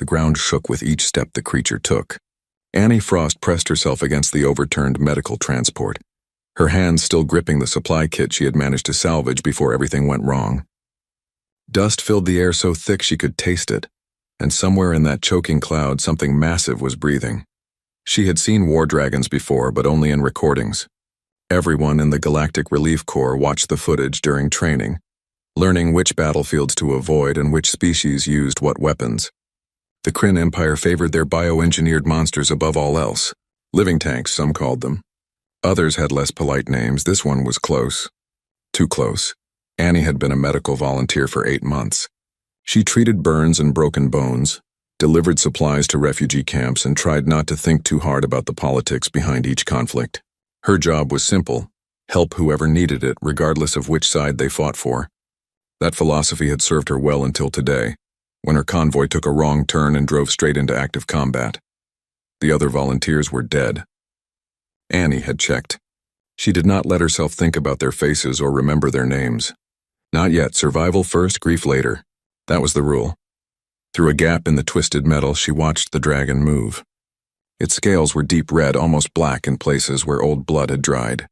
The ground shook with each step the creature took. Annie Frost pressed herself against the overturned medical transport, her hands still gripping the supply kit she had managed to salvage before everything went wrong. Dust filled the air so thick she could taste it, and somewhere in that choking cloud something massive was breathing. She had seen war dragons before, but only in recordings. Everyone in the Galactic Relief Corps watched the footage during training, learning which battlefields to avoid and which species used what weapons. The Kryn Empire favored their bioengineered monsters above all else. Living tanks, some called them. Others had less polite names. This one was close. Too close. Annie had been a medical volunteer for 8 months. She treated burns and broken bones, delivered supplies to refugee camps, and tried not to think too hard about the politics behind each conflict. Her job was simple: help whoever needed it, regardless of which side they fought for. That philosophy had served her well until today, when her convoy took a wrong turn and drove straight into active combat. The other volunteers were dead. Annie had checked. She did not let herself think about their faces or remember their names. Not yet. Survival first, grief later. That was the rule. Through a gap in the twisted metal, she watched the dragon move. Its scales were deep red, almost black in places where old blood had dried.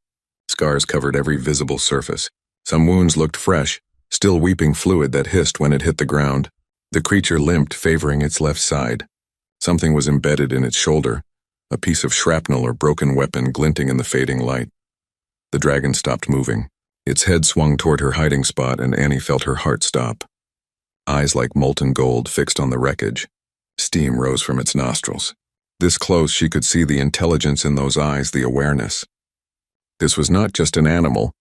Scars covered every visible surface. Some wounds looked fresh, still weeping fluid that hissed when it hit the ground. The creature limped, favoring its left side. Something was embedded in its shoulder, a piece of shrapnel or broken weapon glinting in the fading light. The dragon stopped moving. Its head swung toward her hiding spot, and Annie felt her heart stop. Eyes like molten gold fixed on the wreckage. Steam rose from its nostrils. This close, she could see the intelligence in those eyes, the awareness. This was not just an animal,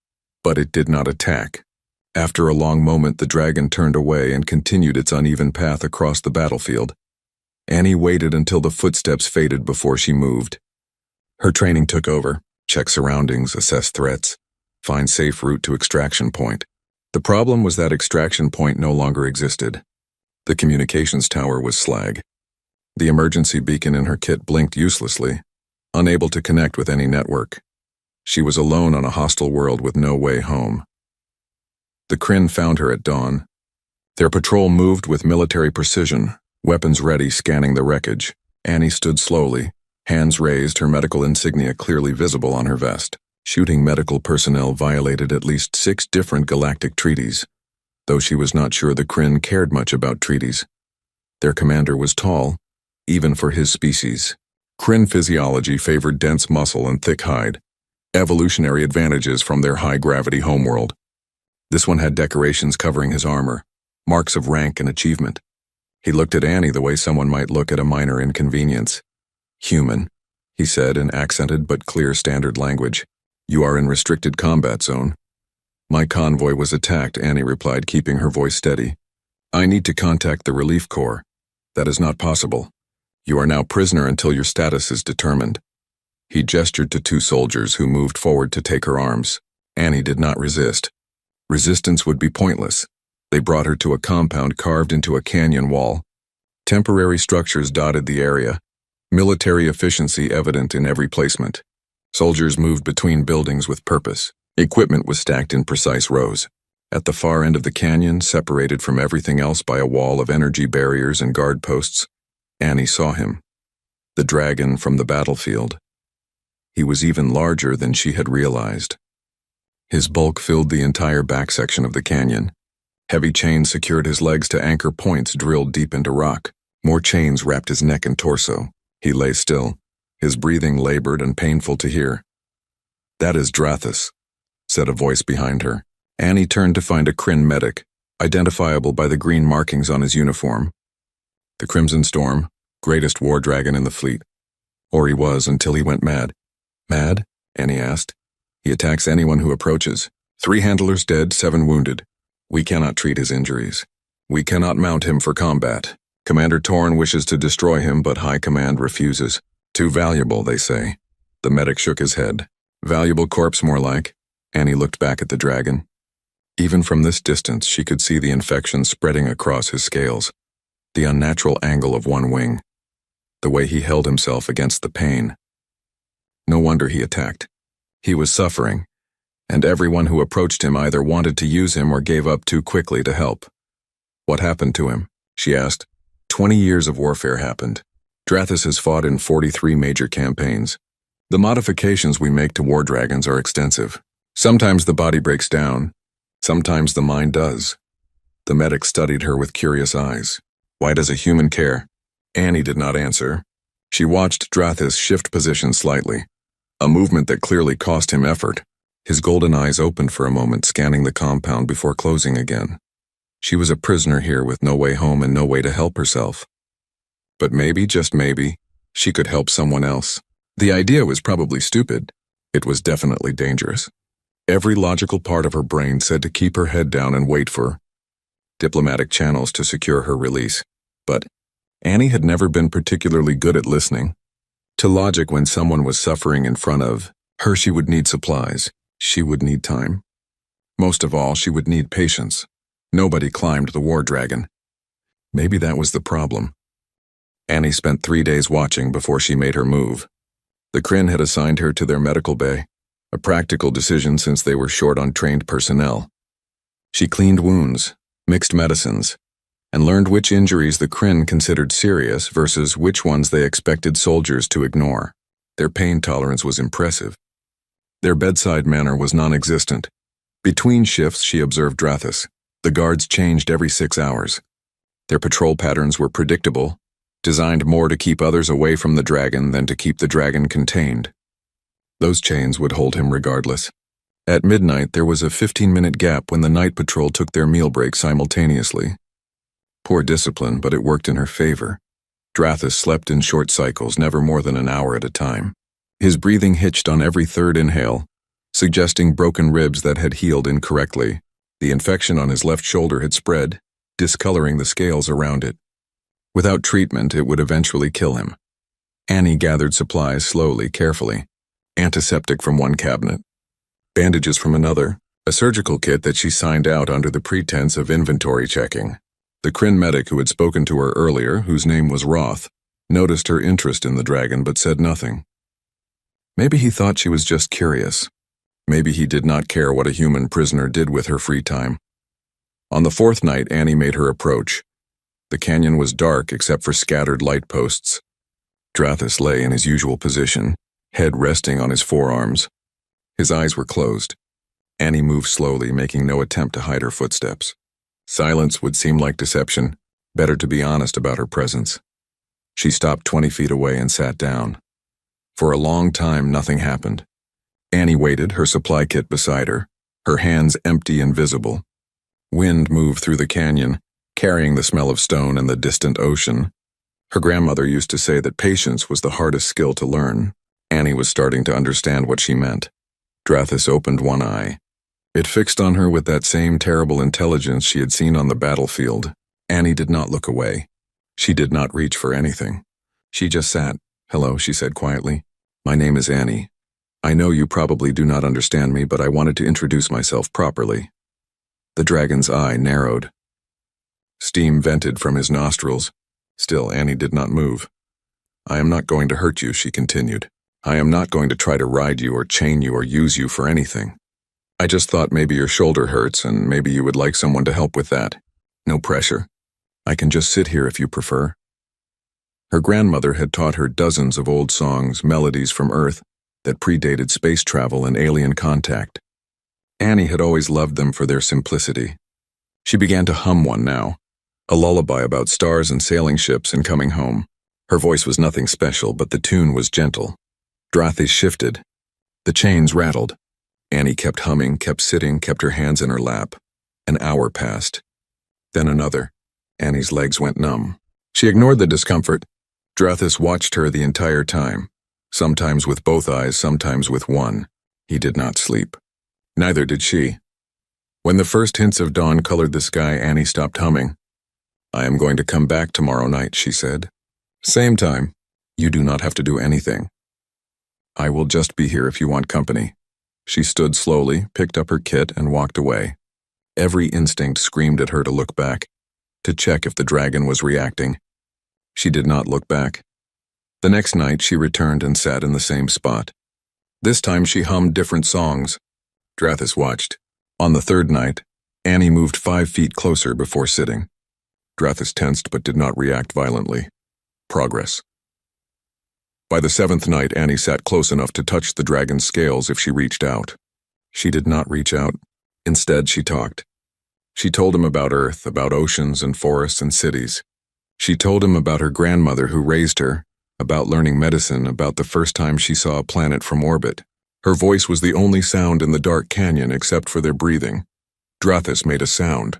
but it did not attack. After a long moment, the dragon turned away and continued its uneven path across the battlefield. Annie waited until the footsteps faded before she moved. Her training took over: check surroundings, assess threats, find safe route to extraction point. The problem was that extraction point no longer existed. The communications tower was slag. The emergency beacon in her kit blinked uselessly, unable to connect with any network. She was alone on a hostile world with no way home. The Kryn found her at dawn. Their patrol moved with military precision, weapons ready, scanning the wreckage. Annie stood slowly, hands raised, her medical insignia clearly visible on her vest. Shooting medical personnel violated at least 6 different galactic treaties, though she was not sure the Kryn cared much about treaties. Their commander was tall, even for his species. Kryn physiology favored dense muscle and thick hide, evolutionary advantages from their high-gravity homeworld. This one had decorations covering his armor, marks of rank and achievement. He looked at Annie the way someone might look at a minor inconvenience. "Human," he said in accented but clear standard language. "You are in restricted combat zone." "My convoy was attacked," Annie replied, keeping her voice steady. "I need to contact the Relief Corps." "That is not possible. You are now prisoner until your status is determined." He gestured to 2 soldiers who moved forward to take her arms. Annie did not resist. Resistance would be pointless. They brought her to a compound carved into a canyon wall. Temporary structures dotted the area, military efficiency evident in every placement. Soldiers moved between buildings with purpose. Equipment was stacked in precise rows. At the far end of the canyon, separated from everything else by a wall of energy barriers and guard posts, Annie saw him. The dragon from the battlefield. He was even larger than she had realized. His bulk filled the entire back section of the canyon. Heavy chains secured his legs to anchor points drilled deep into rock. More chains wrapped his neck and torso. He lay still, his breathing labored and painful to hear. "That is Drathus," said a voice behind her. Annie turned to find a Kryn medic, identifiable by the green markings on his uniform. The Crimson Storm, greatest war dragon in the fleet. Or he was until he went mad. "Mad?" Annie asked. "He attacks anyone who approaches. 3 handlers dead, 7 wounded. We cannot treat his injuries. We cannot mount him for combat. Commander Torn wishes to destroy him, but High Command refuses. Too valuable, they say." The medic shook his head. "Valuable corpse, more like." Annie looked back at the dragon. Even from this distance, she could see the infection spreading across his scales, the unnatural angle of one wing, the way he held himself against the pain. No wonder he attacked. He was suffering, and everyone who approached him either wanted to use him or gave up too quickly to help. "What happened to him?" she asked. 20 years of warfare happened. Drathis has fought in 43 major campaigns. The modifications we make to war dragons are extensive. Sometimes the body breaks down. Sometimes the mind does. The medic studied her with curious eyes. Why does a human care? Annie did not answer. She watched Drathis shift position slightly, a movement that clearly cost him effort. His golden eyes opened for a moment, scanning the compound before closing again. She was a prisoner here with no way home and no way to help herself. But maybe, just maybe, she could help someone else. The idea was probably stupid. It was definitely dangerous. Every logical part of her brain said to keep her head down and wait for diplomatic channels to secure her release. But Annie had never been particularly good at listening. To logic when someone was suffering in front of her, she would need supplies. She would need time. Most of all, she would need patience. Nobody climbed the war dragon. Maybe that was the problem. Annie spent 3 days watching before she made her move. The Kryn had assigned her to their medical bay, a practical decision since they were short on trained personnel. She cleaned wounds, mixed medicines, and learned which injuries the Kryn considered serious versus which ones they expected soldiers to ignore. Their pain tolerance was impressive. Their bedside manner was non-existent. Between shifts, she observed Drathis. The guards changed every 6 hours. Their patrol patterns were predictable, designed more to keep others away from the dragon than to keep the dragon contained. Those chains would hold him regardless. At midnight, there was a 15-minute gap when the night patrol took their meal break simultaneously. Poor discipline, but it worked in her favor. Drathis slept in short cycles, never more than an hour at a time. His breathing hitched on every third inhale, suggesting broken ribs that had healed incorrectly. The infection on his left shoulder had spread, discoloring the scales around it. Without treatment, it would eventually kill him. Annie gathered supplies slowly, carefully. Antiseptic from one cabinet, bandages from another, a surgical kit that she signed out under the pretense of inventory checking. The Kryn medic who had spoken to her earlier, whose name was Roth, noticed her interest in the dragon but said nothing. Maybe he thought she was just curious. Maybe he did not care what a human prisoner did with her free time. On the 4th night, Annie made her approach. The canyon was dark except for scattered light posts. Drathis lay in his usual position, head resting on his forearms. His eyes were closed. Annie moved slowly, making no attempt to hide her footsteps. Silence would seem like deception. Better to be honest about her presence. She stopped 20 feet away and sat down. For a long time, nothing happened. Annie waited, her supply kit beside her, her hands empty and visible. Wind moved through the canyon, carrying the smell of stone and the distant ocean. Her grandmother used to say that patience was the hardest skill to learn. Annie was starting to understand what she meant. Drathis opened one eye. It fixed on her with that same terrible intelligence she had seen on the battlefield. Annie did not look away. She did not reach for anything. She just sat. "Hello," she said quietly. "My name is Annie. I know you probably do not understand me, but I wanted to introduce myself properly." The dragon's eye narrowed. Steam vented from his nostrils. Still, Annie did not move. "I am not going to hurt you," she continued. "I am not going to try to ride you or chain you or use you for anything. I just thought maybe your shoulder hurts and maybe you would like someone to help with that. No pressure. I can just sit here if you prefer." Her grandmother had taught her dozens of old songs, melodies from Earth, that predated space travel and alien contact. Annie had always loved them for their simplicity. She began to hum one now, a lullaby about stars and sailing ships and coming home. Her voice was nothing special, but the tune was gentle. Drathis shifted. The chains rattled. Annie kept humming, kept sitting, kept her hands in her lap. An hour passed. Then another. Annie's legs went numb. She ignored the discomfort. Drathis watched her the entire time, sometimes with both eyes, sometimes with one. He did not sleep. Neither did she. When the first hints of dawn colored the sky, Annie stopped humming. "I am going to come back tomorrow night," she said. "Same time. You do not have to do anything. I will just be here if you want company." She stood slowly, picked up her kit, and walked away. Every instinct screamed at her to look back, to check if the dragon was reacting. She did not look back. The next night, she returned and sat in the same spot. This time, she hummed different songs. Drathis watched. On the 3rd night, Annie moved 5 feet closer before sitting. Drathis tensed but did not react violently. Progress. By the seventh night, Annie sat close enough to touch the dragon's scales if she reached out. She did not reach out. Instead, she talked. She told him about Earth, about oceans and forests and cities. She told him about her grandmother who raised her, about learning medicine, about the first time she saw a planet from orbit. Her voice was the only sound in the dark canyon except for their breathing. Drathis made a sound.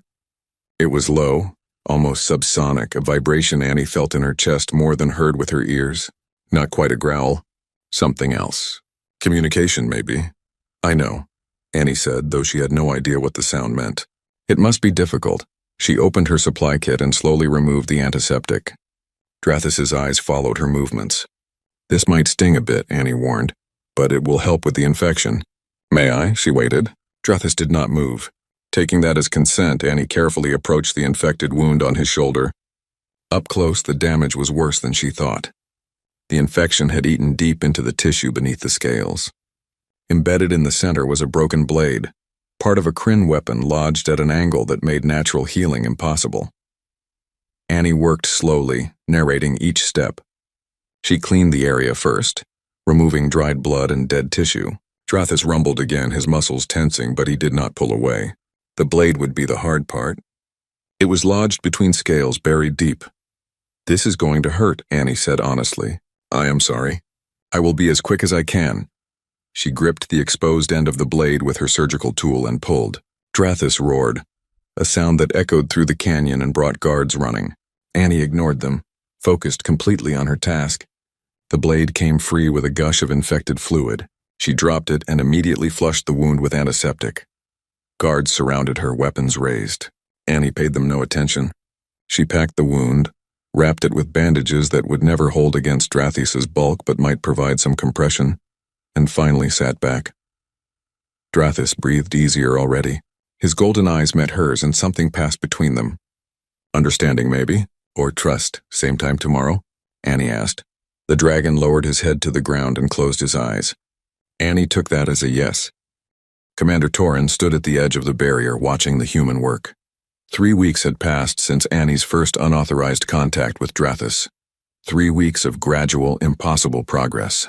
It was low, almost subsonic, a vibration Annie felt in her chest more than heard with her ears. Not quite a growl. Something else. Communication, maybe. I know, Annie said, though she had no idea what the sound meant. It must be difficult. She opened her supply kit and slowly removed the antiseptic. Drathis's eyes followed her movements. This might sting a bit, Annie warned, but it will help with the infection. May I? She waited. Drathis did not move. Taking that as consent, Annie carefully approached the infected wound on his shoulder. Up close, the damage was worse than she thought. The infection had eaten deep into the tissue beneath the scales. Embedded in the center was a broken blade, part of a Kryn weapon lodged at an angle that made natural healing impossible. Annie worked slowly, narrating each step. She cleaned the area first, removing dried blood and dead tissue. Drathis rumbled again, his muscles tensing, but he did not pull away. The blade would be the hard part. It was lodged between scales, buried deep. This is going to hurt, Annie said honestly. I am sorry. I will be as quick as I can. She gripped the exposed end of the blade with her surgical tool and pulled. Drathis roared, a sound that echoed through the canyon and brought guards running. Annie ignored them, focused completely on her task. The blade came free with a gush of infected fluid. She dropped it and immediately flushed the wound with antiseptic. Guards surrounded her, weapons raised. Annie paid them no attention. She packed the wound, wrapped it with bandages that would never hold against Drathis's bulk but might provide some compression, and finally sat back. Drathis breathed easier already. His golden eyes met hers and something passed between them. Understanding, maybe? Or trust, same time tomorrow? Annie asked. The dragon lowered his head to the ground and closed his eyes. Annie took that as a yes. Commander Torin stood at the edge of the barrier watching the human work. 3 weeks had passed since Annie's first unauthorized contact with Drathis. 3 weeks of gradual, impossible progress.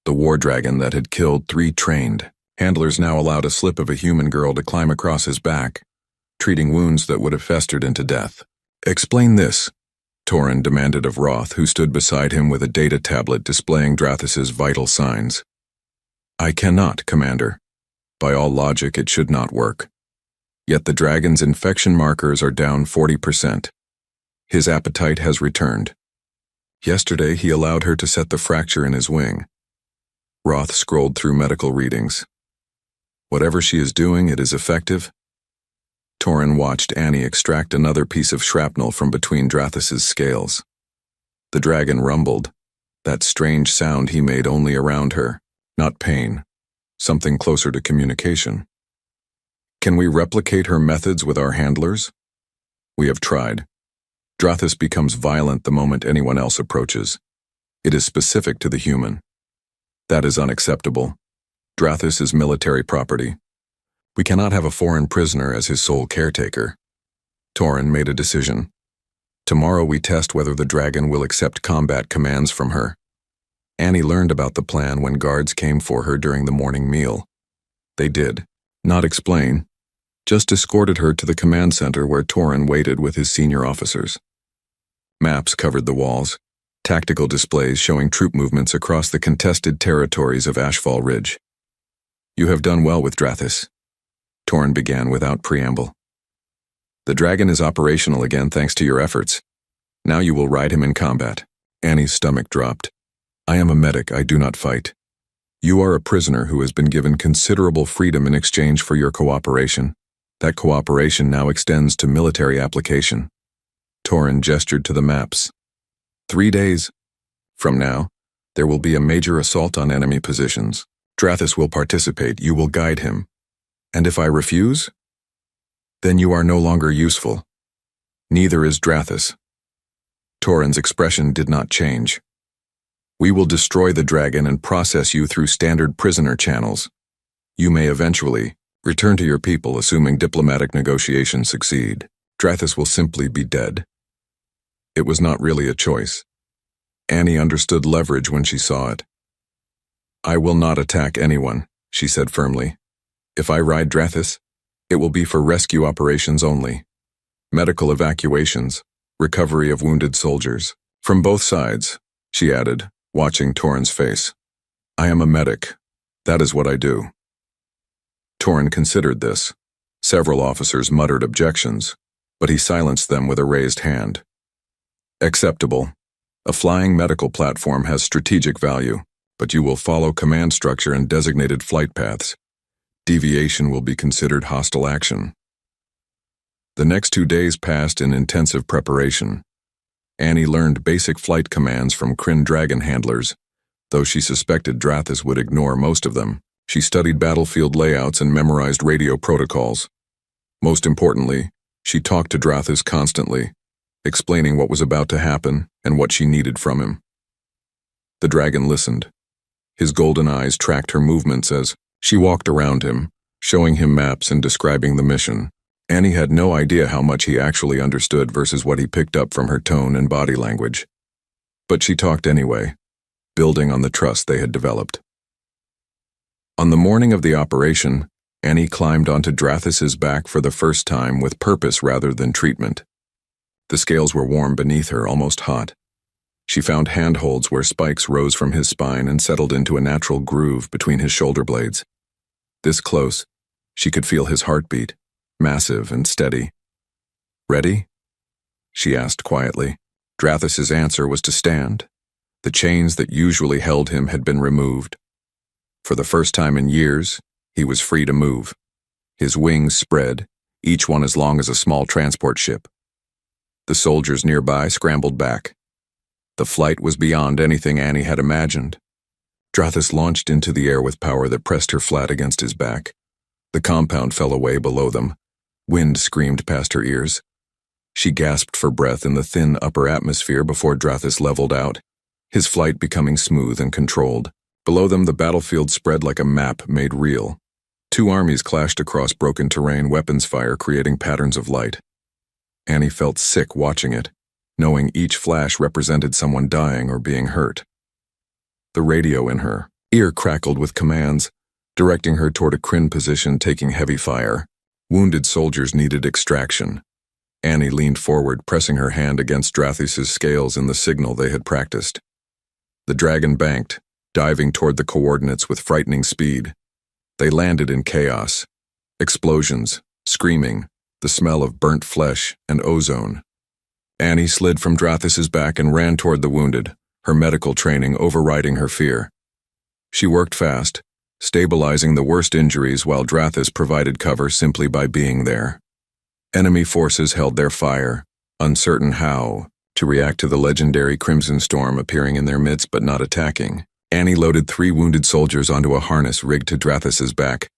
The war dragon that had killed 3 trained handlers now allowed a slip of a human girl to climb across his back, treating wounds that would have festered into death. Explain this, Torin demanded of Roth, who stood beside him with a data tablet displaying Drathis's vital signs. I cannot, Commander. By all logic, it should not work. Yet the dragon's infection markers are down 40%. His appetite has returned. Yesterday, he allowed her to set the fracture in his wing. Roth scrolled through medical readings. Whatever she is doing, it is effective. Torin watched Annie extract another piece of shrapnel from between Drathis's scales. The dragon rumbled, that strange sound he made only around her, not pain, something closer to communication. Can we replicate her methods with our handlers? We have tried. Drathis becomes violent the moment anyone else approaches. It is specific to the human. That is unacceptable. Drathis is military property. We cannot have a foreign prisoner as his sole caretaker. Torin made a decision. Tomorrow we test whether the dragon will accept combat commands from her. Annie learned about the plan when guards came for her during the morning meal. They did not explain, just escorted her to the command center where Torin waited with his senior officers. Maps covered the walls, tactical displays showing troop movements across the contested territories of Ashfall Ridge. You have done well with Drathis, Torin began without preamble. The dragon is operational again thanks to your efforts. Now you will ride him in combat. Annie's stomach dropped. I am a medic, I do not fight. You are a prisoner who has been given considerable freedom in exchange for your cooperation. That cooperation now extends to military application. Torin gestured to the maps. 3 days from now, there will be a major assault on enemy positions. Drathis will participate, you will guide him. And if I refuse? Then you are no longer useful. Neither is Drathis. Torin's expression did not change. We will destroy the dragon and process you through standard prisoner channels. You may eventually return to your people assuming diplomatic negotiations succeed. Drathis will simply be dead. It was not really a choice. Annie understood leverage when she saw it. "I will not attack anyone," she said firmly. "If I ride Drathis, it will be for rescue operations only. Medical evacuations, recovery of wounded soldiers. From both sides," she added, watching Torin's face. "I am a medic. That is what I do." Torin considered this. Several officers muttered objections, but he silenced them with a raised hand. "Acceptable. A flying medical platform has strategic value, but you will follow command structure and designated flight paths. Deviation will be considered hostile action." The next 2 days passed in intensive preparation. Annie learned basic flight commands from Kryn dragon handlers. Though she suspected Drathis would ignore most of them, she studied battlefield layouts and memorized radio protocols. Most importantly, she talked to Drathis constantly, explaining what was about to happen and what she needed from him. The dragon listened. His golden eyes tracked her movements as she walked around him, showing him maps and describing the mission. Annie had no idea how much he actually understood versus what he picked up from her tone and body language. But she talked anyway, building on the trust they had developed. On the morning of the operation, Annie climbed onto Drathis's back for the first time with purpose rather than treatment. The scales were warm beneath her, almost hot. She found handholds where spikes rose from his spine and settled into a natural groove between his shoulder blades. This close, she could feel his heartbeat, massive and steady. "Ready?" she asked quietly. Drathis's answer was to stand. The chains that usually held him had been removed. For the first time in years, he was free to move. His wings spread, each one as long as a small transport ship. The soldiers nearby scrambled back. The flight was beyond anything Annie had imagined. Drathis launched into the air with power that pressed her flat against his back. The compound fell away below them. Wind screamed past her ears. She gasped for breath in the thin upper atmosphere before Drathis leveled out, his flight becoming smooth and controlled. Below them, the battlefield spread like a map made real. 2 armies clashed across broken terrain, weapons fire creating patterns of light. Annie felt sick watching it, knowing each flash represented someone dying or being hurt. The radio in her ear crackled with commands, directing her toward a Kryn position taking heavy fire. Wounded soldiers needed extraction. Annie leaned forward, pressing her hand against Drathis's scales in the signal they had practiced. The dragon banked, diving toward the coordinates with frightening speed. They landed in chaos. Explosions, screaming, the smell of burnt flesh and ozone. Annie slid from Drathis's back and ran toward the wounded, her medical training overriding her fear. She worked fast, stabilizing the worst injuries while Drathis provided cover simply by being there. Enemy forces held their fire, uncertain how to react to the legendary Crimson Storm appearing in their midst but not attacking. Annie loaded 3 wounded soldiers onto a harness rigged to Drathis's back.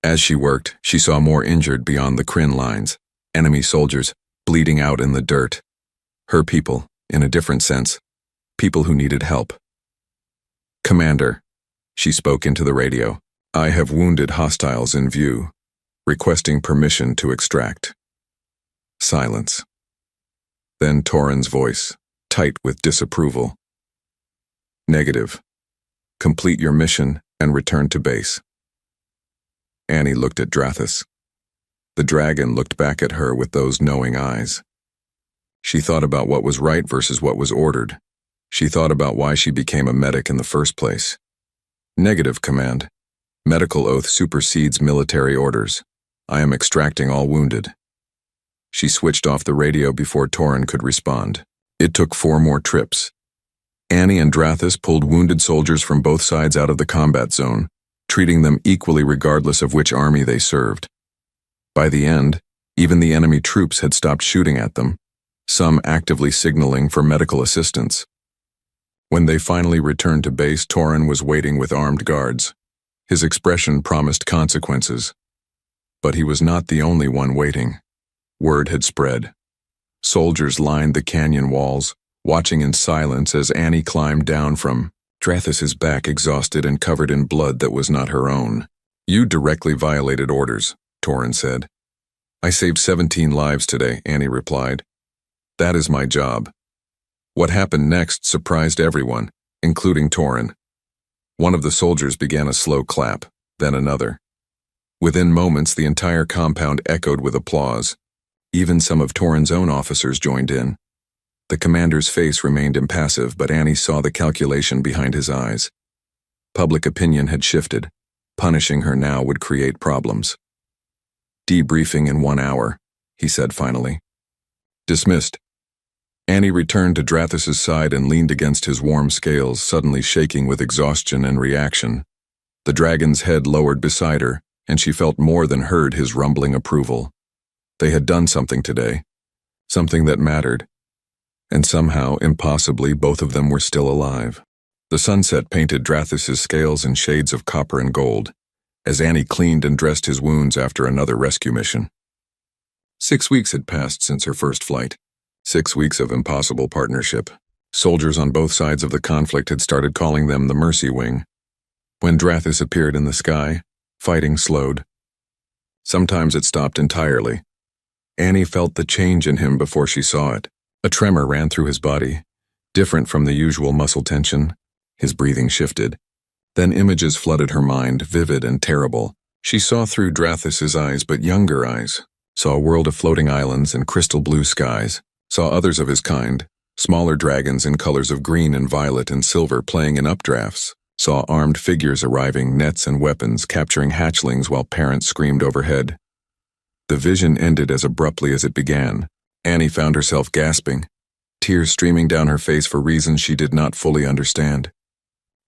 As she worked, she saw more injured beyond the Kryn lines, enemy soldiers bleeding out in the dirt. Her people, in a different sense, people who needed help. "Commander," she spoke into the radio, "I have wounded hostiles in view, requesting permission to extract." Silence. Then Torin's voice, tight with disapproval. "Negative. Complete your mission and return to base." Annie looked at Drathis. The dragon looked back at her with those knowing eyes. She thought about what was right versus what was ordered. She thought about why she became a medic in the first place. "Negative, Command. Medical oath supersedes military orders. I am extracting all wounded." She switched off the radio before Torin could respond. It took 4 more trips. Annie and Drathis pulled wounded soldiers from both sides out of the combat zone, treating them equally regardless of which army they served. By the end, even the enemy troops had stopped shooting at them, some actively signaling for medical assistance. When they finally returned to base, Torin was waiting with armed guards. His expression promised consequences. But he was not the only one waiting. Word had spread. Soldiers lined the canyon walls, watching in silence as Annie climbed down from Drathis's back, exhausted and covered in blood that was not her own. "You directly violated orders," Torin said. "I saved 17 lives today," Annie replied. "That is my job. What happened next surprised everyone, including Torin. One of the soldiers began a slow clap, then another. Within moments, the entire compound echoed with applause. Even some of Torin's own officers joined in. The commander's face remained impassive, but Annie saw the calculation behind his eyes. Public opinion had shifted. Punishing her now would create problems. "Debriefing in 1 hour," he said finally. "Dismissed." Annie returned to Drathus's side and leaned against his warm scales, suddenly shaking with exhaustion and reaction. The dragon's head lowered beside her, and she felt more than heard his rumbling approval. They had done something today. Something that mattered. And somehow, impossibly, both of them were still alive. The sunset painted Drathus's scales in shades of copper and gold, as Annie cleaned and dressed his wounds after another rescue mission. 6 weeks had passed since her first flight. 6 weeks of impossible partnership. Soldiers on both sides of the conflict had started calling them the Mercy Wing. When Drathus appeared in the sky, fighting slowed. Sometimes it stopped entirely. Annie felt the change in him before she saw it. A tremor ran through his body, different from the usual muscle tension. His breathing shifted. Then images flooded her mind, vivid and terrible. She saw through Drathus's eyes, but younger eyes. Saw a world of floating islands and crystal blue skies. Saw others of his kind, smaller dragons in colors of green and violet and silver playing in updrafts. Saw armed figures arriving, nets and weapons, capturing hatchlings while parents screamed overhead. The vision ended as abruptly as it began. Annie found herself gasping, tears streaming down her face for reasons she did not fully understand.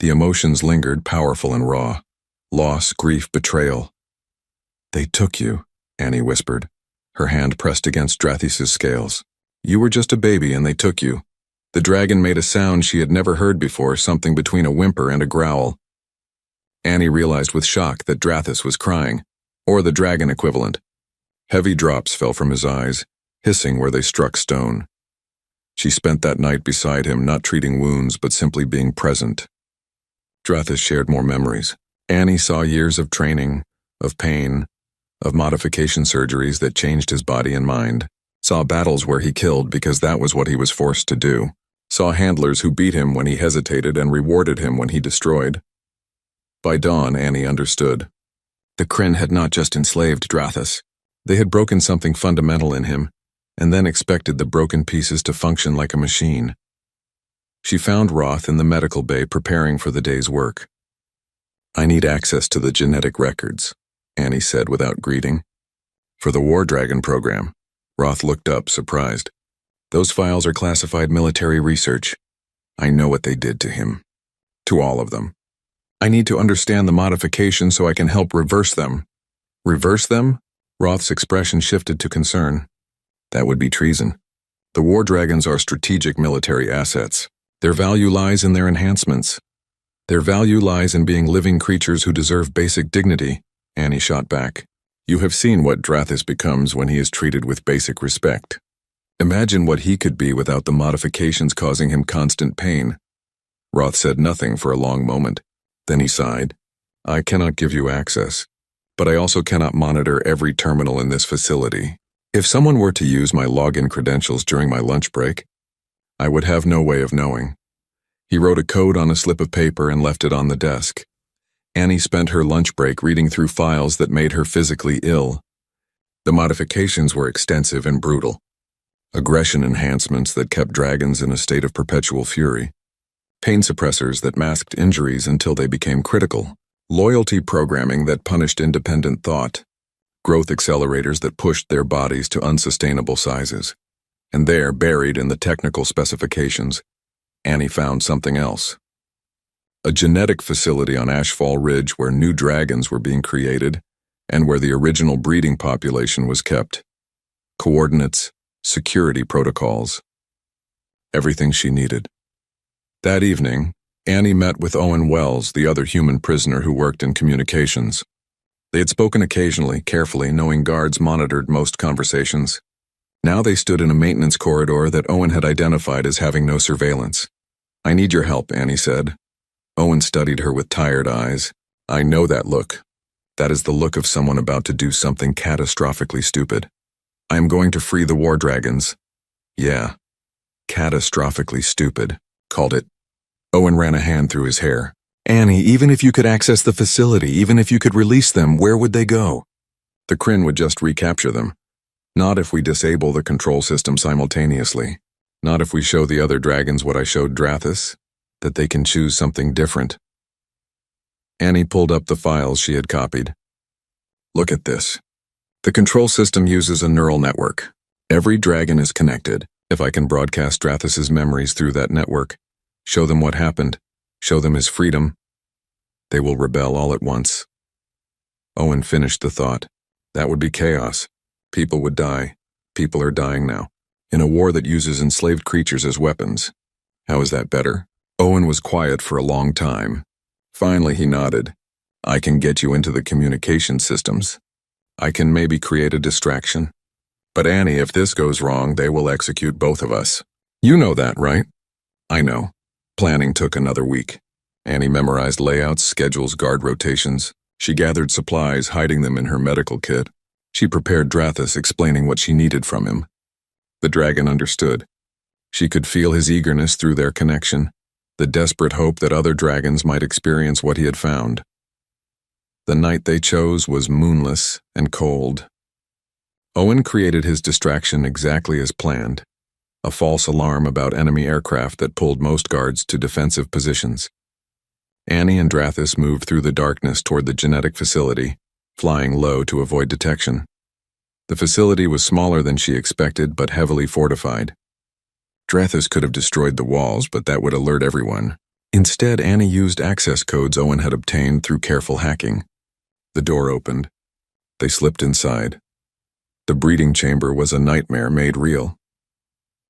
The emotions lingered, powerful and raw. Loss, grief, betrayal. "They took you," Annie whispered, her hand pressed against Drathus's scales. "You were just a baby and they took you." The dragon made a sound she had never heard before, something between a whimper and a growl. Annie realized with shock that Drathus was crying, or the dragon equivalent. Heavy drops fell from his eyes, hissing where they struck stone. She spent that night beside him, not treating wounds, but simply being present. Drathus shared more memories. Annie saw years of training, of pain, of modification surgeries that changed his body and mind. Saw battles where he killed because that was what he was forced to do. Saw handlers who beat him when he hesitated and rewarded him when he destroyed. By dawn, Annie understood. The Kryn had not just enslaved Drathus. They had broken something fundamental in him, and then expected the broken pieces to function like a machine. She found Roth in the medical bay preparing for the day's work. "I need access to the genetic records," Annie said without greeting. "For the War Dragon program." Roth looked up, surprised. "Those files are classified military research. I know what they did to him. To all of them. I need to understand the modifications so I can help reverse them." "Reverse them?" Roth's expression shifted to concern. "That would be treason. The War Dragons are strategic military assets. Their value lies in their enhancements. Their value lies in being living creatures who deserve basic dignity," Annie shot back. "You have seen what Drathus becomes when he is treated with basic respect. Imagine what he could be without the modifications causing him constant pain." Roth said nothing for a long moment. Then he sighed. "I cannot give you access, but I also cannot monitor every terminal in this facility. If someone were to use my login credentials during my lunch break, I would have no way of knowing." He wrote a code on a slip of paper and left it on the desk. Annie spent her lunch break reading through files that made her physically ill. The modifications were extensive and brutal. Aggression enhancements that kept dragons in a state of perpetual fury. Pain suppressors that masked injuries until they became critical. Loyalty programming that punished independent thought. Growth accelerators that pushed their bodies to unsustainable sizes. And there, buried in the technical specifications, Annie found something else. A genetic facility on Ashfall Ridge where new dragons were being created and where the original breeding population was kept. Coordinates, security protocols. Everything she needed. That evening, Annie met with Owen Wells, the other human prisoner who worked in communications. They had spoken occasionally, carefully, knowing guards monitored most conversations. Now they stood in a maintenance corridor that Owen had identified as having no surveillance. "I need your help," Annie said. Owen studied her with tired eyes. "I know that look. That is the look of someone about to do something catastrophically stupid. I am going to free the War Dragons." "Yeah." Catastrophically stupid, called it. Owen ran a hand through his hair. Annie, even if you could access the facility, even if you could release them, where would they go? The Kryn would just recapture them. Not if we disable the control system simultaneously. Not if we show the other dragons what I showed Drathis, that they can choose something different. Annie pulled up the files she had copied. Look at this. The control system uses a neural network. Every dragon is connected. If I can broadcast Drathis's memories through that network, show them what happened, show them his freedom, they will rebel all at once. Owen finished the thought. That would be chaos. People would die. People are dying now. In a war that uses enslaved creatures as weapons. How is that better? Owen was quiet for a long time. Finally he nodded. I can get you into the communication systems. I can maybe create a distraction. But Annie, if this goes wrong, they will execute both of us. You know that, right? I know. Planning took another week. Annie memorized layouts, schedules, guard rotations. She gathered supplies, hiding them in her medical kit. She prepared Drathis, explaining what she needed from him. The dragon understood. She could feel his eagerness through their connection, the desperate hope that other dragons might experience what he had found. The night they chose was moonless and cold. Owen created his distraction exactly as planned, a false alarm about enemy aircraft that pulled most guards to defensive positions. Annie and Drathis moved through the darkness toward the genetic facility, flying low to avoid detection. The facility was smaller than she expected, but heavily fortified. Drathis could have destroyed the walls, but that would alert everyone. Instead, Annie used access codes Owen had obtained through careful hacking. The door opened. They slipped inside. The breeding chamber was a nightmare made real.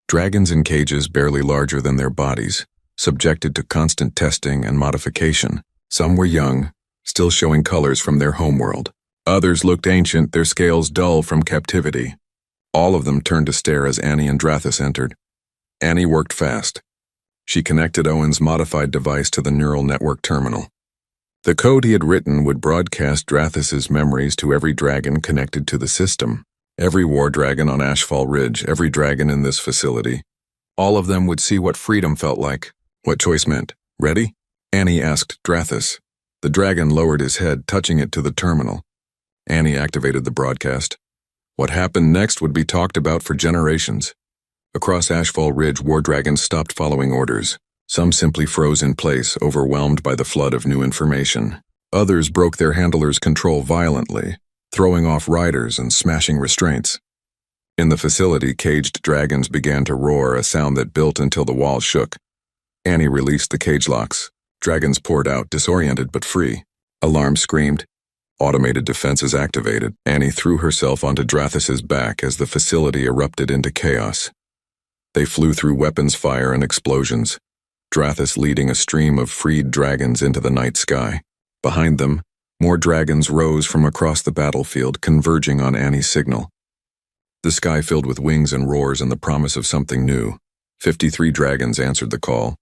Dragons in cages barely larger than their bodies, subjected to constant testing and modification. Some were young, still showing colors from their homeworld. Others looked ancient, their scales dull from captivity. All of them turned to stare as Annie and Drathis entered. Annie worked fast. She connected Owen's modified device to the neural network terminal. The code he had written would broadcast Drathis's memories to every dragon connected to the system. Every war dragon on Ashfall Ridge, every dragon in this facility. All of them would see what freedom felt like, what choice meant. Ready? Annie asked Drathis. The dragon lowered his head, touching it to the terminal. Annie activated the broadcast. What happened next would be talked about for generations. Across Ashfall Ridge, war dragons stopped following orders. Some simply froze in place, overwhelmed by the flood of new information. Others broke their handlers' control violently, throwing off riders and smashing restraints. In the facility, caged dragons began to roar, a sound that built until the walls shook. Annie released the cage locks. Dragons poured out, disoriented but free. Alarms screamed. Automated defenses activated. Annie threw herself onto Drathis's back as the facility erupted into chaos. They flew through weapons fire and explosions, Drathis leading a stream of freed dragons into the night sky. Behind them, more dragons rose from across the battlefield, converging on Annie's signal. The sky filled with wings and roars and the promise of something new. 53 dragons answered the call.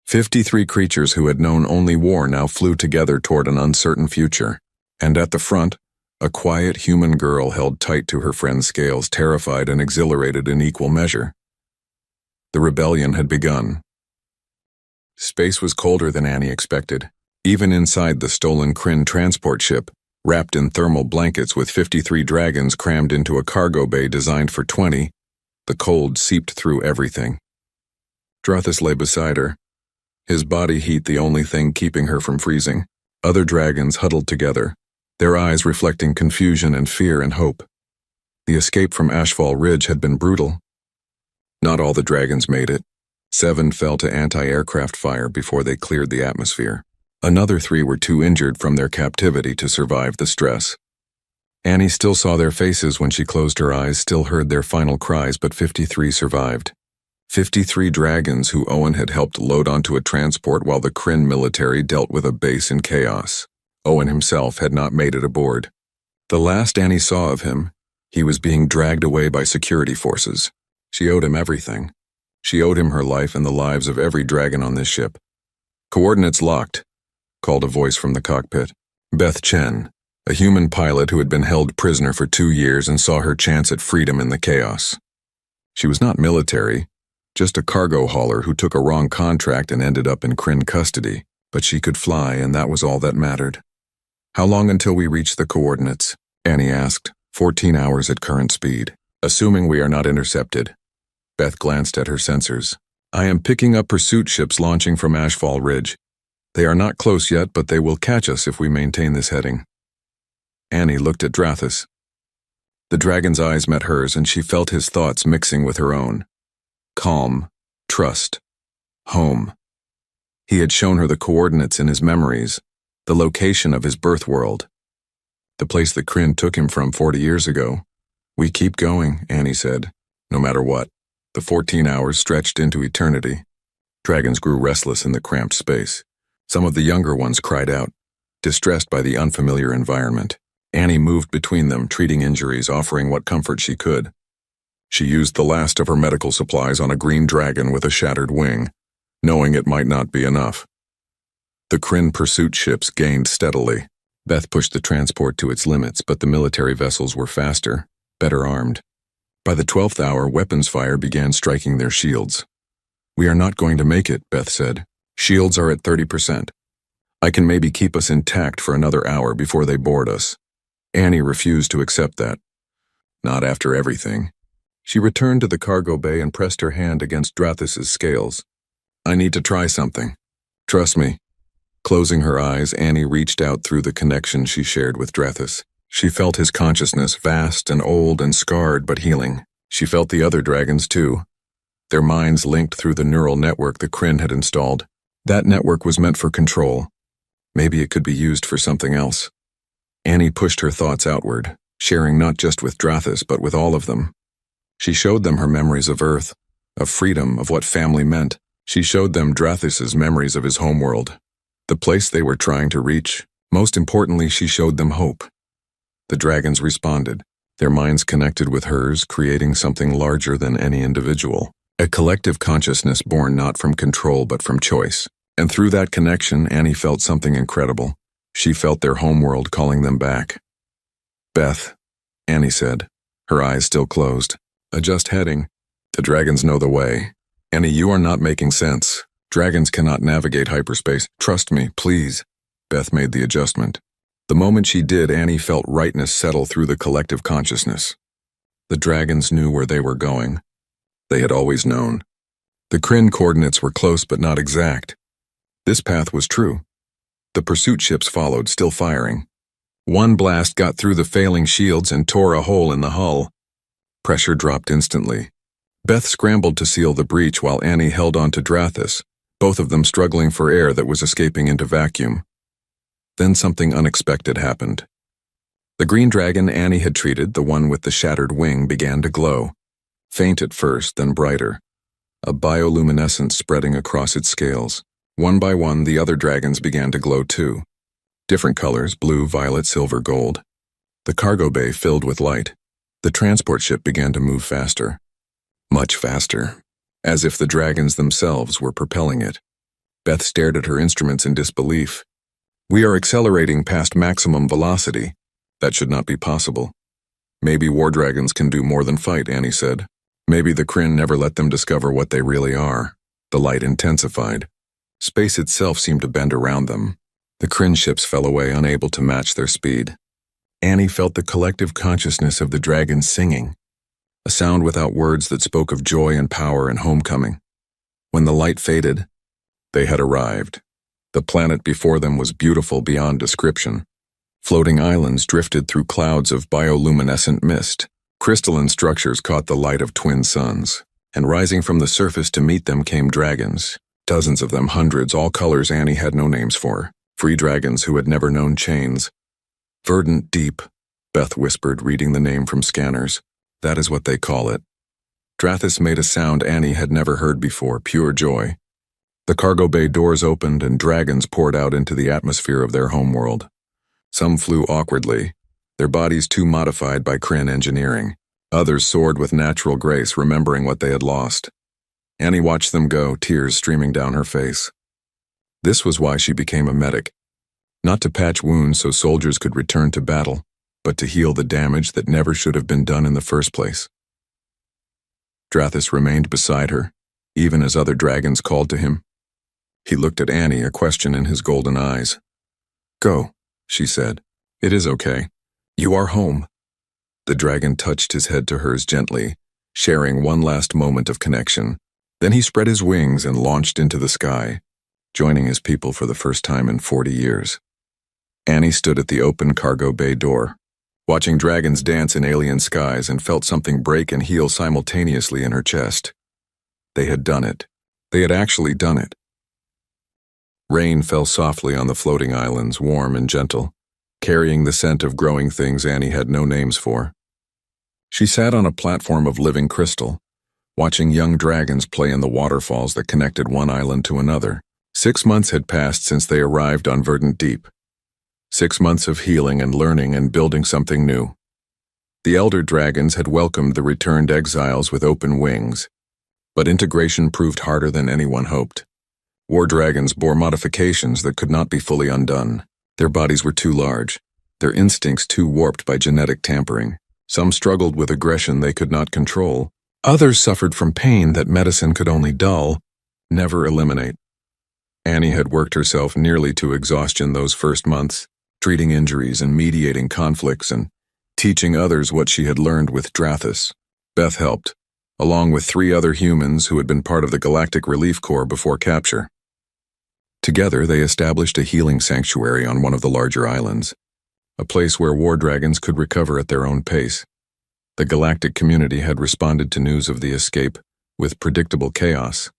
53 creatures who had known only war now flew together toward an uncertain future. And at the front, a quiet human girl held tight to her friend's scales, terrified and exhilarated in equal measure. The rebellion had begun. Space was colder than Annie expected. Even inside the stolen Kryn transport ship, wrapped in thermal blankets with 53 dragons crammed into a cargo bay designed for 20, the cold seeped through everything. Drathis lay beside her, his body heat the only thing keeping her from freezing. Other dragons huddled together, their eyes reflecting confusion and fear and hope. The escape from Ashfall Ridge had been brutal. Not all the dragons made it. 7 fell to anti-aircraft fire before they cleared the atmosphere. Another 3 were too injured from their captivity to survive the stress. Annie still saw their faces when she closed her eyes, still heard their final cries, but 53 survived. 53 dragons who Owen had helped load onto a transport while the Kryn military dealt with a base in chaos. Owen himself had not made it aboard. The last Annie saw of him, he was being dragged away by security forces. She owed him everything. She owed him her life and the lives of every dragon on this ship. "Coordinates locked," called a voice from the cockpit. Beth Chen, a human pilot who had been held prisoner for 2 years and saw her chance at freedom in the chaos. She was not military, Just a cargo hauler who took a wrong contract and ended up in Kryn custody, but she could fly and that was all that mattered. How long until we reach the coordinates? Annie asked. 14 hours at current speed, assuming we are not intercepted. Beth glanced at her sensors. I am picking up pursuit ships launching from Ashfall Ridge. They are not close yet, but they will catch us if we maintain this heading. Annie looked at Drathis. The dragon's eyes met hers and she felt his thoughts mixing with her own. Calm, trust, home. He had shown her the coordinates in his memories, the location of his birth world. The place that Kryn took him from 40 years ago. We keep going, Annie said, no matter what. The 14 hours stretched into eternity. Dragons grew restless in the cramped space. Some of the younger ones cried out, distressed by the unfamiliar environment. Annie moved between them, treating injuries, offering what comfort she could. She used the last of her medical supplies on a green dragon with a shattered wing, knowing it might not be enough. The Kryn pursuit ships gained steadily. Beth pushed the transport to its limits, but the military vessels were faster, better armed. By the 12th hour, weapons fire began striking their shields. We are not going to make it, Beth said. Shields are at 30%. I can maybe keep us intact for another hour before they board us. Annie refused to accept that. Not after everything. She returned to the cargo bay and pressed her hand against Drathis's scales. I need to try something. Trust me. Closing her eyes, Annie reached out through the connection she shared with Drathis. She felt his consciousness, vast and old and scarred but healing. She felt the other dragons too. Their minds linked through the neural network the Kryn had installed. That network was meant for control. Maybe it could be used for something else. Annie pushed her thoughts outward, sharing not just with Drathis but with all of them. She showed them her memories of Earth, of freedom, of what family meant. She showed them Drathis's memories of his homeworld, the place they were trying to reach. Most importantly, she showed them hope. The dragons responded, their minds connected with hers, creating something larger than any individual. A collective consciousness born not from control but from choice. And through that connection, Annie felt something incredible. She felt their homeworld calling them back. Beth, Annie said, her eyes still closed. Adjust heading. The dragons know the way. Annie, you are not making sense. Dragons cannot navigate hyperspace. Trust me, please. Beth made the adjustment. The moment she did, Annie felt rightness settle through the collective consciousness. The dragons knew where they were going. They had always known. The Kryn coordinates were close but not exact. This path was true. The pursuit ships followed, still firing. One blast got through the failing shields and tore a hole in the hull. Pressure dropped instantly. Beth scrambled to seal the breach while Annie held on to Drathis, both of them struggling for air that was escaping into vacuum. Then something unexpected happened. The green dragon Annie had treated, the one with the shattered wing, began to glow. Faint at first, then brighter. A bioluminescence spreading across its scales. One by one, the other dragons began to glow too. Different colors, blue, violet, silver, gold. The cargo bay filled with light. The transport ship began to move faster. Much faster. As if the dragons themselves were propelling it. Beth stared at her instruments in disbelief. We are accelerating past maximum velocity. That should not be possible. Maybe war dragons can do more than fight, Annie said. Maybe the Kryn never let them discover what they really are. The light intensified. Space itself seemed to bend around them. The Kryn ships fell away, unable to match their speed. Annie felt the collective consciousness of the dragons singing, a sound without words that spoke of joy and power and homecoming. When the light faded, they had arrived. The planet before them was beautiful beyond description. Floating islands drifted through clouds of bioluminescent mist. Crystalline structures caught the light of twin suns, and rising from the surface to meet them came dragons. Dozens of them, hundreds, all colors Annie had no names for. Free dragons who had never known chains. Verdant deep, Beth whispered, reading the name from scanners. That is what they call it. Drathis made a sound Annie had never heard before, pure joy. The cargo bay doors opened and dragons poured out into the atmosphere of their homeworld. Some flew awkwardly, their bodies too modified by Kryn engineering. Others soared with natural grace, remembering what they had lost. Annie watched them go, tears streaming down her face. This was why she became a medic. Not to patch wounds so soldiers could return to battle, but to heal the damage that never should have been done in the first place. Drathis remained beside her, even as other dragons called to him. He looked at Annie, a question in his golden eyes. "Go," she said. "It is okay. You are home." The dragon touched his head to hers gently, sharing one last moment of connection. Then he spread his wings and launched into the sky, joining his people for the first time in 40 years. Annie stood at the open cargo bay door, watching dragons dance in alien skies, and felt something break and heal simultaneously in her chest. They had done it. They had actually done it. Rain fell softly on the floating islands, warm and gentle, carrying the scent of growing things Annie had no names for. She sat on a platform of living crystal, watching young dragons play in the waterfalls that connected one island to another. 6 months had passed since they arrived on Verdant Deep. 6 months of healing and learning and building something new. The elder dragons had welcomed the returned exiles with open wings, but integration proved harder than anyone hoped. War dragons bore modifications that could not be fully undone. Their bodies were too large, their instincts too warped by genetic tampering. Some struggled with aggression they could not control. Others suffered from pain that medicine could only dull, never eliminate. Annie had worked herself nearly to exhaustion those first months, treating injuries and mediating conflicts and teaching others what she had learned with Drathis. Beth helped, along with 3 other humans who had been part of the Galactic Relief Corps before capture. Together, they established a healing sanctuary on one of the larger islands, a place where war dragons could recover at their own pace. The galactic community had responded to news of the escape with predictable chaos.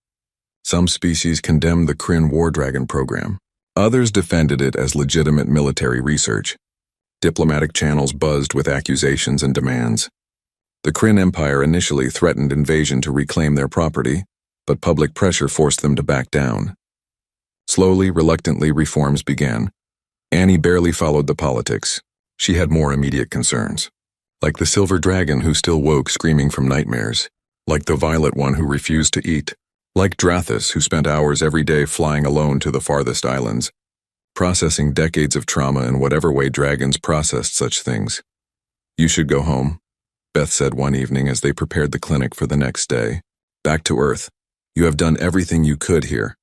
Some species condemned the Kryn war dragon program. Others defended it as legitimate military research. Diplomatic channels buzzed with accusations and demands. The Kryn Empire initially threatened invasion to reclaim their property, but public pressure forced them to back down. Slowly, reluctantly, reforms began. Annie barely followed the politics. She had more immediate concerns. Like the silver dragon who still woke screaming from nightmares. Like the violet one who refused to eat. Like Drathis, who spent hours every day flying alone to the farthest islands, processing decades of trauma in whatever way dragons processed such things. "You should go home," Beth said one evening as they prepared the clinic for the next day. "Back to Earth. You have done everything you could here."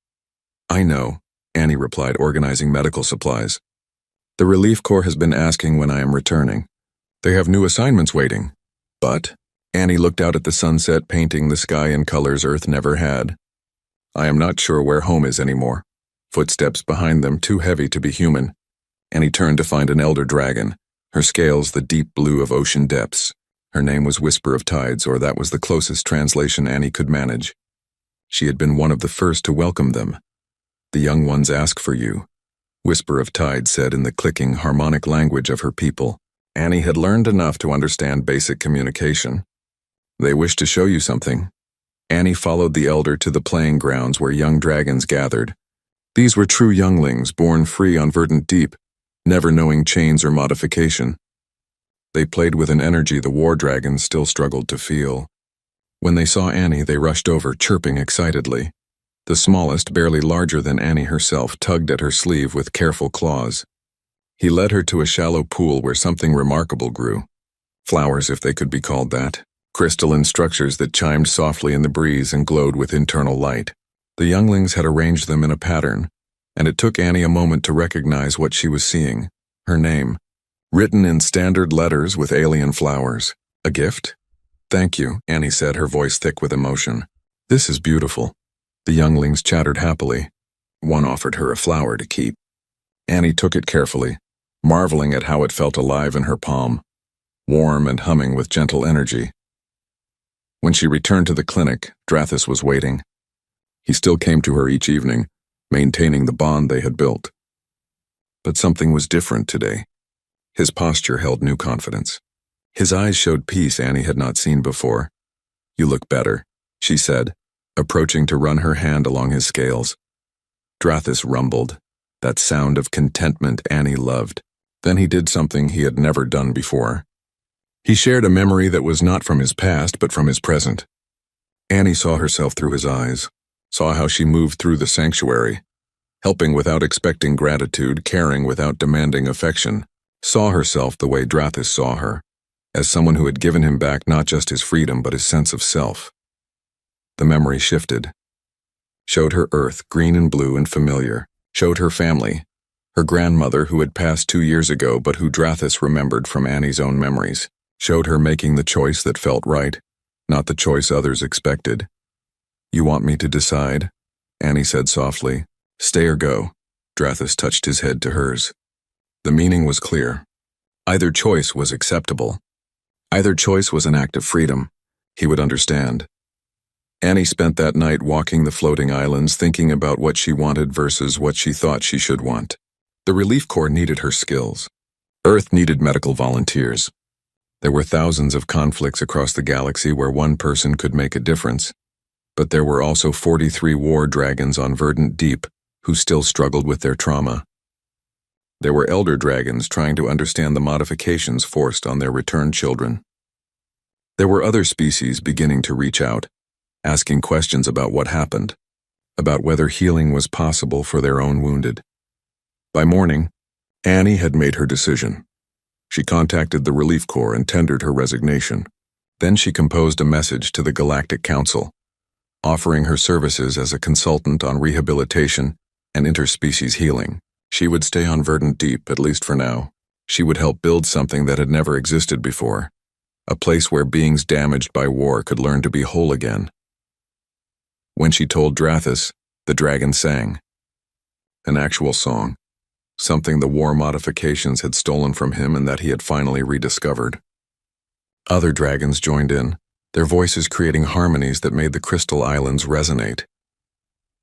"I know," Annie replied, organizing medical supplies. "The Relief Corps has been asking when I am returning. They have new assignments waiting." "But," Annie looked out at the sunset painting the sky in colors Earth never had. "I am not sure where home is anymore." Footsteps behind them, too heavy to be human. Annie turned to find an elder dragon, her scales the deep blue of ocean depths. Her name was Whisper of Tides, or that was the closest translation Annie could manage. She had been one of the first to welcome them. "The young ones ask for you," Whisper of Tides said in the clicking, harmonic language of her people. Annie had learned enough to understand basic communication. "They wish to show you something." Annie followed the elder to the playing grounds where young dragons gathered. These were true younglings, born free on Verdant Deep, never knowing chains or modification. They played with an energy the war dragons still struggled to feel. When they saw Annie, they rushed over, chirping excitedly. The smallest, barely larger than Annie herself, tugged at her sleeve with careful claws. He led her to a shallow pool where something remarkable grew. Flowers, if they could be called that. Crystalline structures that chimed softly in the breeze and glowed with internal light. The younglings had arranged them in a pattern, and it took Annie a moment to recognize what she was seeing. Her name, written in standard letters with alien flowers. "A gift?" "Thank you," Annie said, her voice thick with emotion. "This is beautiful." The younglings chattered happily. One offered her a flower to keep. Annie took it carefully, marveling at how it felt alive in her palm, warm and humming with gentle energy. When she returned to the clinic, Drathis was waiting. He still came to her each evening, maintaining the bond they had built. But something was different today. His posture held new confidence. His eyes showed peace Annie had not seen before. "You look better," she said, approaching to run her hand along his scales. Drathis rumbled, that sound of contentment Annie loved. Then he did something he had never done before. He shared a memory that was not from his past, but from his present. Annie saw herself through his eyes, saw how she moved through the sanctuary, helping without expecting gratitude, caring without demanding affection, saw herself the way Drathis saw her, as someone who had given him back not just his freedom but his sense of self. The memory shifted. Showed her Earth, green and blue and familiar. Showed her family, her grandmother who had passed 2 years ago but who Drathis remembered from Annie's own memories. Showed her making the choice that felt right, not the choice others expected. "You want me to decide?" Annie said softly. "Stay or go." Drathis touched his head to hers. The meaning was clear. Either choice was acceptable. Either choice was an act of freedom. He would understand. Annie spent that night walking the floating islands, thinking about what she wanted versus what she thought she should want. The Relief Corps needed her skills. Earth needed medical volunteers. There were thousands of conflicts across the galaxy where one person could make a difference. But there were also 43 war dragons on Verdant Deep who still struggled with their trauma. There were elder dragons trying to understand the modifications forced on their returned children. There were other species beginning to reach out, asking questions about what happened, about whether healing was possible for their own wounded. By morning, Annie had made her decision. She contacted the Relief Corps and tendered her resignation. Then she composed a message to the Galactic Council, offering her services as a consultant on rehabilitation and interspecies healing. She would stay on Verdant Deep, at least for now. She would help build something that had never existed before, a place where beings damaged by war could learn to be whole again. When she told Drathis, the dragon sang. An actual song, something the war modifications had stolen from him and that he had finally rediscovered. Other dragons joined in, their voices creating harmonies that made the Crystal Islands resonate.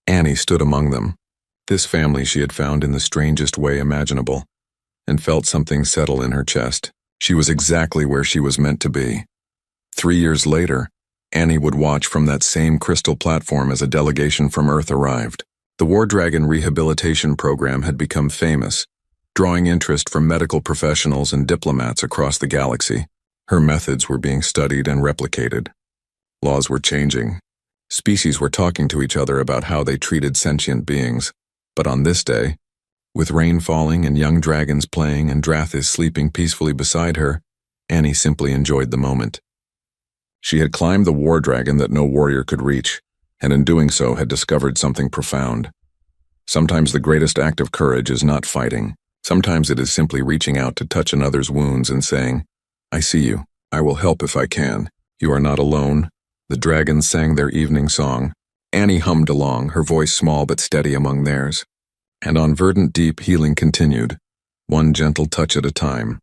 Annie stood among them, this family she had found in the strangest way imaginable, and felt something settle in her chest. She was exactly where she was meant to be. 3 years later, Annie would watch from that same crystal platform as a delegation from Earth arrived. The War Dragon Rehabilitation Program had become famous, drawing interest from medical professionals and diplomats across the galaxy. Her methods were being studied and replicated. Laws were changing. Species were talking to each other about how they treated sentient beings. But on this day, with rain falling and young dragons playing and Drathis sleeping peacefully beside her, Annie simply enjoyed the moment. She had climbed the war dragon that no warrior could reach, and in doing so had discovered something profound. Sometimes the greatest act of courage is not fighting. Sometimes it is simply reaching out to touch another's wounds and saying, "I see you. I will help if I can. You are not alone." The dragons sang their evening song. Annie hummed along, her voice small but steady among theirs. And on Verdant Deep, healing continued, one gentle touch at a time.